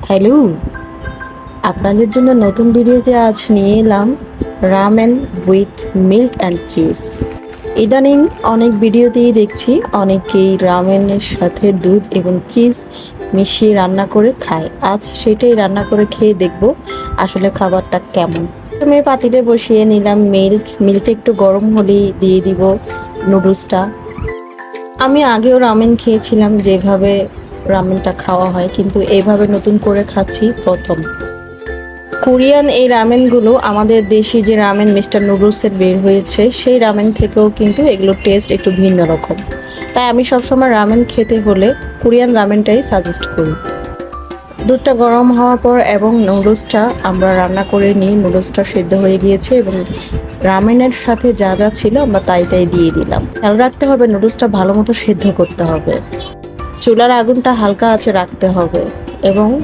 Hello, আপনাদের জন্য নতুন ভিডিওতে আজ নিয়ে এলাম ramen with milk and cheese. ইদানিং অনেক ভিডিওতেই দেখছি অনেকেই রামেনের সাথে দুধ এবং চিজ মিশিয়ে রান্না করে খায়। আজ সেটাই রান্না করে খেয়ে দেখব আসলে খাবারটা কেমন। প্রথমে পাতিলে বসিয়ে নিলাম মিল্কটা একটু গরম হলেই দিয়ে দিব নুডলসটা। আমি আগেও রামেন খেয়েছিলাম যেভাবে রামেনটা খাওয়া হয়, কিন্তু এইভাবে নতুন করে খাচ্ছি প্রথম। কোরিয়ান এই রামেনগুলো আমাদের দেশি যে রামেন মিস্টার নুডলসের বের হয়েছে সেই রামেন থেকেও কিন্তু এগুলোর টেস্ট একটু ভিন্ন রকম। তাই আমি সবসময় রামেন খেতে হলে কোরিয়ান রামেনটাই সাজেস্ট করি। দুধটা গরম হওয়ার পর এবং নুডলসটা আমরা রান্না করে নিই। নুডলসটা সেদ্ধ হয়ে গিয়েছে এবং রামেনের সাথে যা যা ছিল আমরা তাই দিয়ে দিলাম। খেয়াল রাখতে হবে নুডলসটা ভালো মতো সেদ্ধ করতে হবে। চুলার আগুনটা হালকা আঁচে রাখতে হবে এবং